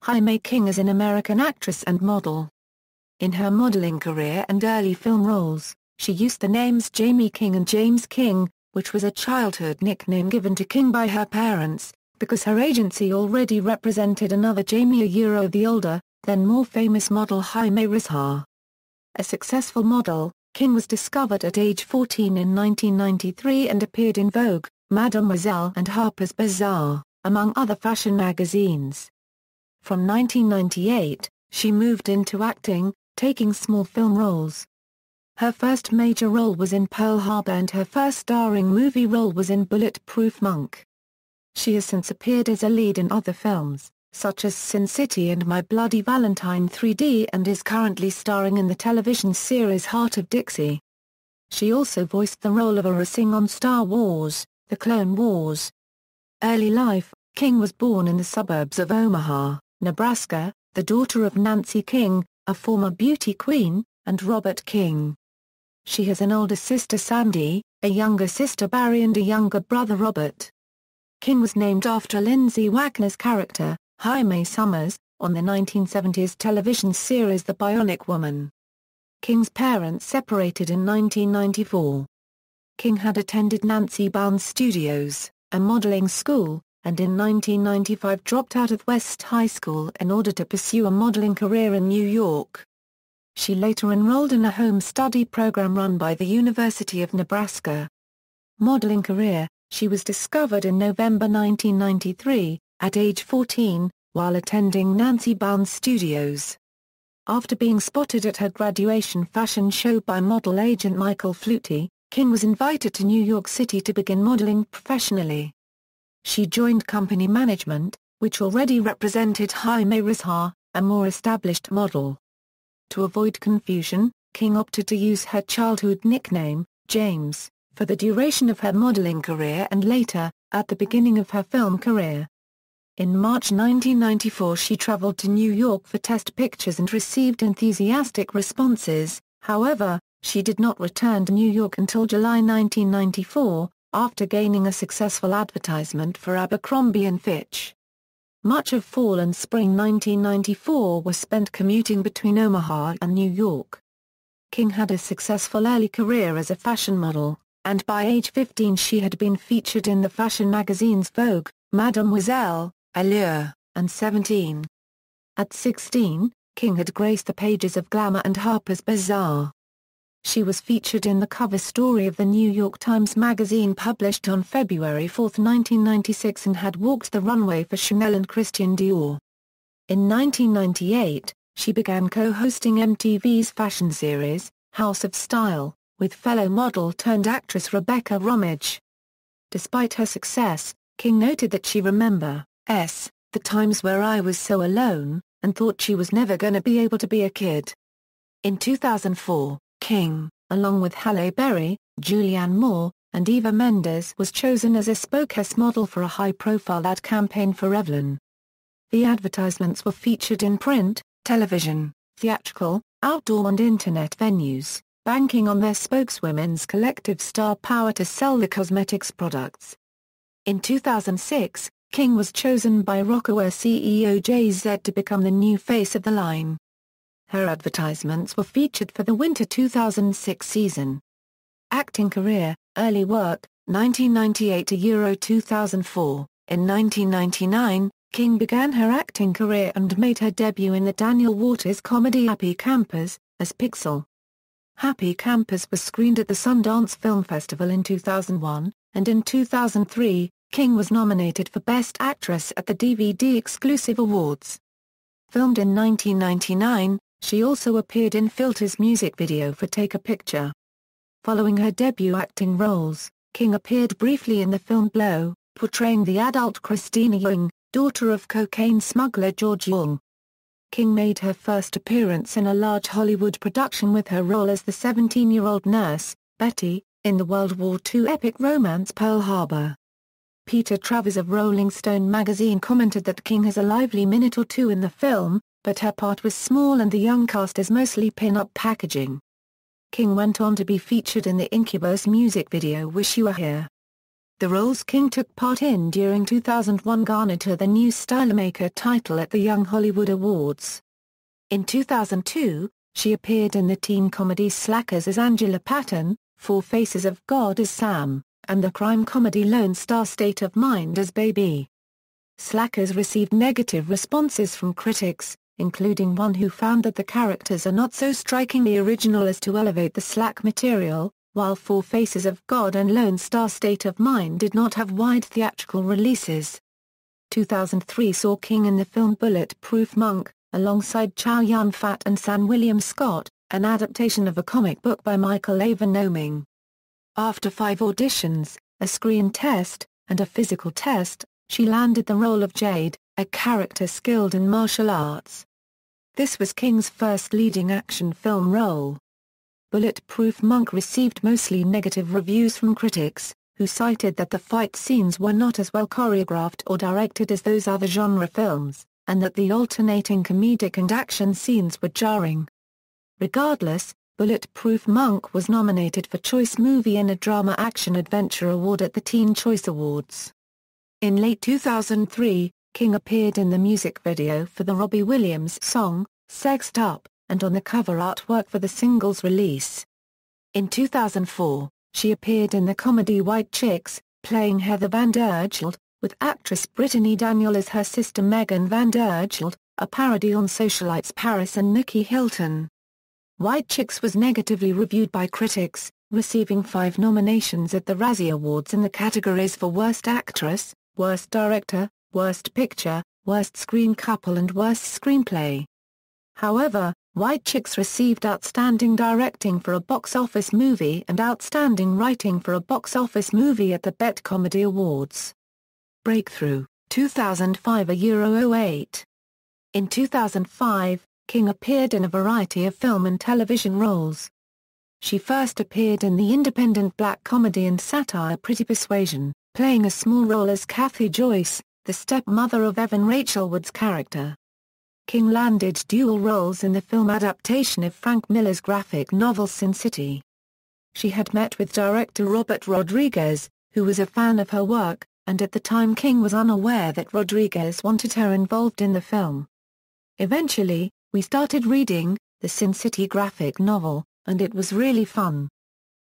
Jaime King is an American actress and model. In her modeling career and early film roles, she used the names Jaime King and James King, which was a childhood nickname given to King by her parents, because her agency already represented another Jaime the older, then more famous model Jaime Rishar. A successful model, King was discovered at age 14 in 1993 and appeared in Vogue, Mademoiselle and Harper's Bazaar, among other fashion magazines. From 1998, she moved into acting, taking small film roles. Her first major role was in Pearl Harbor and her first starring movie role was in Bulletproof Monk. She has since appeared as a lead in other films, such as Sin City and My Bloody Valentine 3D, and is currently starring in the television series Hart of Dixie. She also voiced the role of Aurra Sing on Star Wars: The Clone Wars. Early life: King was born in the suburbs of Omaha, Nebraska, the daughter of Nancy King, a former beauty queen, and Robert King. She has an older sister Sandy, a younger sister Barry and a younger brother Robert. King was named after Lindsay Wagner's character, Jaime Summers, on the 1970s television series The Bionic Woman. King's parents separated in 1994. King had attended Nancy Bounds Studios, a modeling school, and in 1995 dropped out of West High School in order to pursue a modeling career in New York. She later enrolled in a home study program run by the University of Nebraska. Modeling career: she was discovered in November 1993, at age 14, while attending Nancy Bounds Studios. After being spotted at her graduation fashion show by model agent Michael Flutie, King was invited to New York City to begin modeling professionally. She joined company management, which already represented Jaime Rishar, a more established model. To avoid confusion, King opted to use her childhood nickname, James, for the duration of her modeling career and later, at the beginning of her film career. In March 1994 she traveled to New York for test pictures and received enthusiastic responses. However, she did not return to New York until July 1994, after gaining a successful advertisement for Abercrombie & Fitch. Much of fall and spring 1994 was spent commuting between Omaha and New York. King had a successful early career as a fashion model, and by age 15 she had been featured in the fashion magazines Vogue, Mademoiselle, Allure, and 17. At 16, King had graced the pages of Glamour and Harper's Bazaar. She was featured in the cover story of the New York Times Magazine published on February 4, 1996 and had walked the runway for Chanel and Christian Dior. In 1998, she began co-hosting MTV's fashion series, House of Style, with fellow model-turned-actress Rebecca Romijn. Despite her success, King noted that she remembers the times where I was so alone, and thought she was never gonna be able to be a kid. In 2004, King, along with Halle Berry, Julianne Moore, and Eva Mendes, was chosen as a spokesmodel for a high-profile ad campaign for Revlon. The advertisements were featured in print, television, theatrical, outdoor and internet venues, banking on their spokeswomen's collective star power to sell the cosmetics products. In 2006, King was chosen by Rocawear CEO Jay-Z to become the new face of the line. Her advertisements were featured for the winter 2006 season. Acting career: early work, 1998 to 2004. In 1999, King began her acting career and made her debut in the Daniel Waters comedy Happy Campers, as Pixel. Happy Campers was screened at the Sundance Film Festival in 2001, and in 2003, King was nominated for Best Actress at the DVD Exclusive Awards. Filmed in 1999, she also appeared in Filter's music video for Take a Picture. Following her debut acting roles, King appeared briefly in the film Blow, portraying the adult Christina Yung, daughter of cocaine smuggler George Yung. King made her first appearance in a large Hollywood production with her role as the 17-year-old nurse, Betty, in the World War II epic romance Pearl Harbor. Peter Travers of Rolling Stone magazine commented that King has a lively minute or two in the film, but her part was small and the young cast is mostly pin-up packaging. King went on to be featured in the Incubus music video Wish You Were Here. The roles King took part in during 2001 garnered her the New Stylemaker title at the Young Hollywood Awards. In 2002, she appeared in the teen comedy Slackers as Angela Patton, Four Faces of God as Sam, and the crime comedy Lone Star State of Mind as Baby. Slackers received negative responses from critics, including one who found that the characters are not so strikingly original as to elevate the Slack material, while Four Faces of God and Lone Star State of Mind did not have wide theatrical releases. 2003 saw King in the film Bulletproof Monk, alongside Chow Yun-fat and San William Scott, an adaptation of a comic book by Michael Avon Oeming. After 5 auditions, a screen test, and a physical test, she landed the role of Jade, a character skilled in martial arts. This was King's first leading action film role. Bulletproof Monk received mostly negative reviews from critics, who cited that the fight scenes were not as well choreographed or directed as those other genre films, and that the alternating comedic and action scenes were jarring. Regardless, Bulletproof Monk was nominated for Choice Movie in a Drama Action Adventure Award at the Teen Choice Awards. In late 2003, King appeared in the music video for the Robbie Williams song, Sexed Up, and on the cover artwork for the single's release. In 2004, she appeared in the comedy White Chicks, playing Heather Van der Geld, with actress Brittany Daniel as her sister Megan Van der Geld, a parody on socialites Paris and Nikki Hilton. White Chicks was negatively reviewed by critics, receiving 5 nominations at the Razzie Awards in the categories for Worst Actress, Worst Director, Worst Picture, Worst Screen Couple and Worst Screenplay. However, White Chicks received Outstanding Directing for a Box Office Movie and Outstanding Writing for a Box Office Movie at the Bet Comedy Awards. Breakthrough, 2005 08. In 2005, King appeared in a variety of film and television roles. She first appeared in the independent black comedy and satire Pretty Persuasion, playing a small role as Kathy Joyce, the stepmother of Evan Rachel Wood's character. King landed dual roles in the film adaptation of Frank Miller's graphic novel Sin City. She had met with director Robert Rodriguez, who was a fan of her work, and at the time King was unaware that Rodriguez wanted her involved in the film. Eventually, we started reading the Sin City graphic novel, and it was really fun.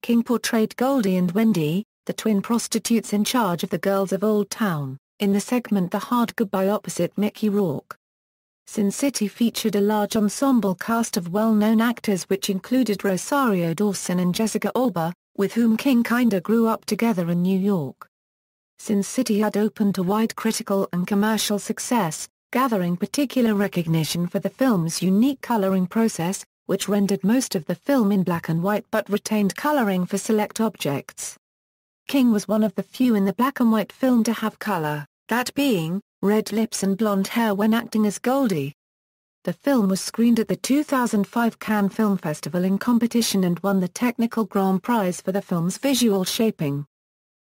King portrayed Goldie and Wendy, the twin prostitutes in charge of the girls of Old Town, in the segment The Hard Goodbye opposite Mickey Rourke. Sin City featured a large ensemble cast of well-known actors which included Rosario Dawson and Jessica Alba, with whom King kinda grew up together in New York. Sin City had opened to wide critical and commercial success, gathering particular recognition for the film's unique coloring process, which rendered most of the film in black and white but retained coloring for select objects. King was one of the few in the black and white film to have color, that being red lips and blonde hair when acting as Goldie. The film was screened at the 2005 Cannes Film Festival in competition and won the Technical Grand Prize for the film's visual shaping.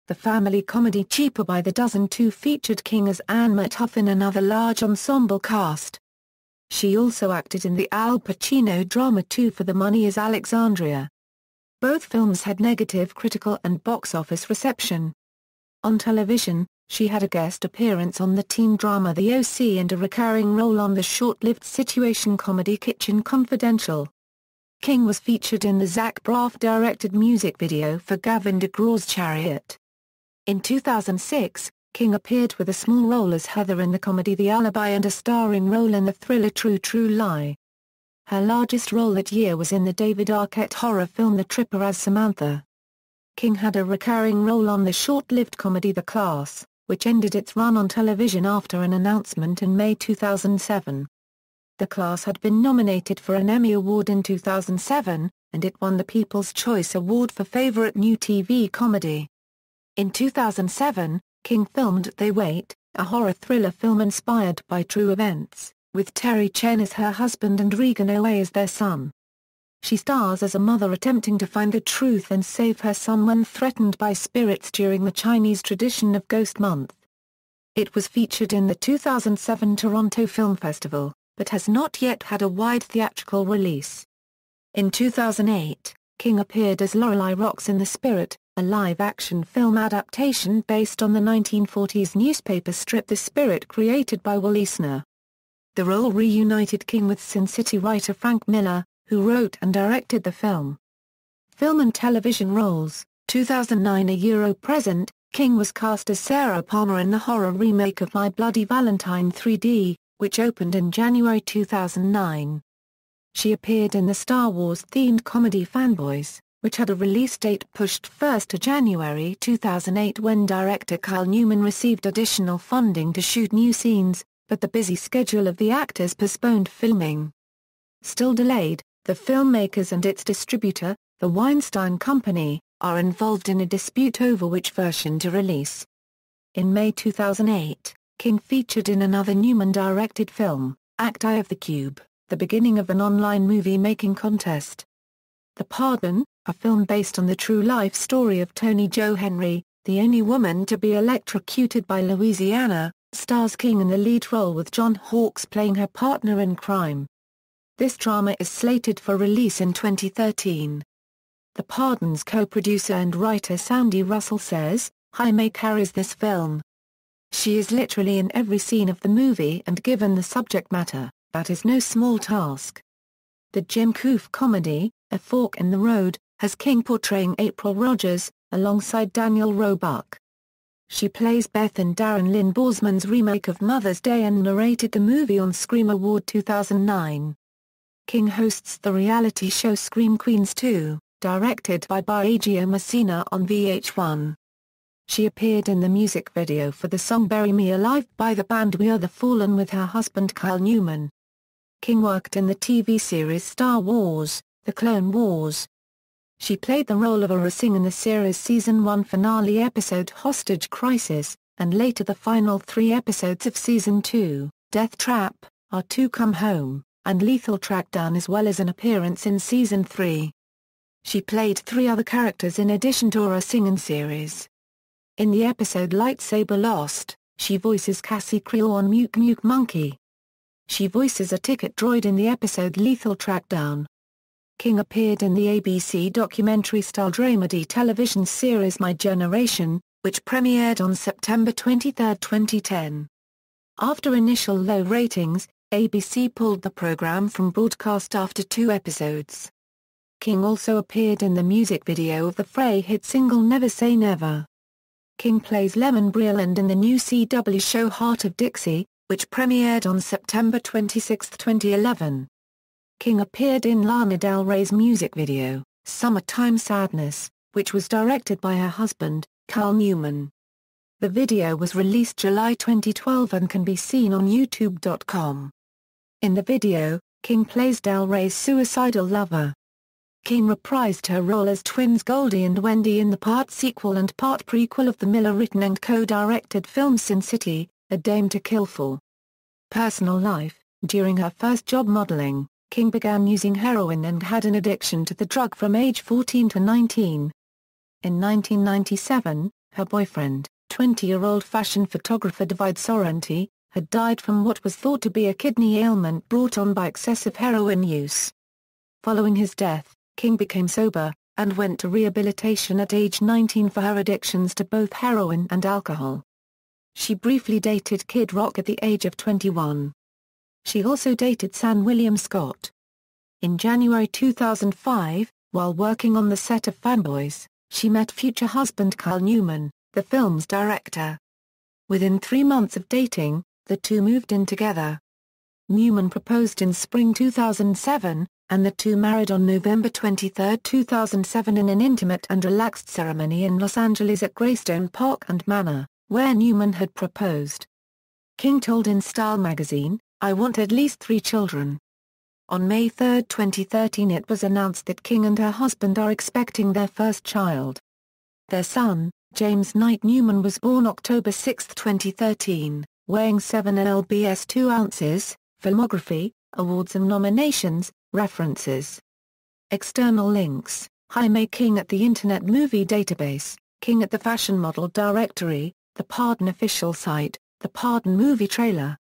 The family comedy Cheaper by the Dozen 2 featured King as Anne Murtaugh in another large ensemble cast. She also acted in the Al Pacino drama Two for the Money is Alexandria. Both films had negative critical and box office reception. On television, she had a guest appearance on the teen drama The O.C. and a recurring role on the short-lived situation comedy Kitchen Confidential. King was featured in the Zach Braff-directed music video for Gavin DeGraw's Chariot. In 2006, King appeared with a small role as Heather in the comedy The Alibi and a starring role in the thriller True True Lie. Her largest role that year was in the David Arquette horror film The Tripper as Samantha. King had a recurring role on the short-lived comedy The Class, which ended its run on television after an announcement in May 2007. The Class had been nominated for an Emmy Award in 2007, and it won the People's Choice Award for Favorite New TV Comedy. In 2007, King filmed They Wait, a horror thriller film inspired by true events, with Terry Chen as her husband and Regan Owe as their son. She stars as a mother attempting to find the truth and save her son when threatened by spirits during the Chinese tradition of Ghost Month. It was featured in the 2007 Toronto Film Festival, but has not yet had a wide theatrical release. In 2008, King appeared as Lorelei Rocks in The Spirit, a live-action film adaptation based on the 1940s newspaper strip The Spirit created by Will Eisner. The role reunited King with Sin City writer Frank Miller, who wrote and directed the film. Film and television roles. 2009 A Present, King was cast as Sarah Palmer in the horror remake of My Bloody Valentine 3D, which opened in January 2009. She appeared in the Star Wars-themed comedy Fanboys, which had a release date pushed first to January 2008 when director Kyle Newman received additional funding to shoot new scenes, but the busy schedule of the actors postponed filming. Still delayed, the filmmakers and its distributor, the Weinstein Company, are involved in a dispute over which version to release. In May 2008, King featured in another Newman-directed film, Act I of the Cube, the beginning of an online movie-making contest. The Pardon, a film based on the true-life story of Toni Jo Henry, the only woman to be electrocuted by Louisiana, stars King in the lead role with John Hawkes playing her partner in crime. This drama is slated for release in 2013. The Pardon's co-producer and writer Sandy Russell says, Jaime carries this film. She is literally in every scene of the movie and given the subject matter, that is no small task. The Jim Coof comedy, A Fork in the Road, has King portraying April Rogers, alongside Daniel Roebuck. She plays Beth in Darren Lynn Bousman's remake of Mother's Day and narrated the movie on Scream Award 2009. King hosts the reality show Scream Queens 2, directed by Biagio Messina on VH1. She appeared in the music video for the song Bury Me Alive by the band We Are the Fallen with her husband Kyle Newman. King worked in the TV series Star Wars, The Clone Wars. She played the role of Aurra Sing in the series' Season 1 finale episode Hostage Crisis, and later the final 3 episodes of Season 2, Death Trap, R2 Come Home, and Lethal Trackdown, as well as an appearance in Season 3. She played 3 other characters in addition to Aurra Sing in series. In the episode Lightsaber Lost, she voices Cassie Creel on Muke Muke Monkey. She voices a ticket droid in the episode Lethal Trackdown. King appeared in the ABC documentary-style dramedy television series My Generation, which premiered on September 23, 2010. After initial low ratings, ABC pulled the program from broadcast after 2 episodes. King also appeared in the music video of the Frey hit single Never Say Never. King plays Lemon Breland in the new CW show Hart of Dixie, which premiered on September 26, 2011. King appeared in Lana Del Rey's music video, Summertime Sadness, which was directed by her husband, Kyle Newman. The video was released July 2012 and can be seen on YouTube.com. In the video, King plays Del Rey's suicidal lover. King reprised her role as twins Goldie and Wendy in the part sequel and part prequel of the Miller-written and co-directed film Sin City, A Dame to Kill For. Personal life. During her first job modeling, King began using heroin and had an addiction to the drug from age 14 to 19. In 1997, her boyfriend, 20-year-old fashion photographer David Sorrenti, had died from what was thought to be a kidney ailment brought on by excessive heroin use. Following his death, King became sober, and went to rehabilitation at age 19 for her addictions to both heroin and alcohol. She briefly dated Kid Rock at the age of 21. She also dated San William Scott. In January 2005, while working on the set of Fanboys, she met future husband Kyle Newman, the film's director. Within 3 months of dating, the two moved in together. Newman proposed in spring 2007, and the two married on November 23, 2007 in an intimate and relaxed ceremony in Los Angeles at Greystone Park and Manor, where Newman had proposed. King told In Style magazine, "I want at least 3 children." On May 3, 2013 it was announced that King and her husband are expecting their first child. Their son, James Knight Newman, was born October 6, 2013, weighing 7 lbs 2 ounces. Filmography, awards and nominations, references. External links: Jaime King at the Internet Movie Database, King at the Fashion Model Directory, The Pardon official site, The Pardon movie trailer.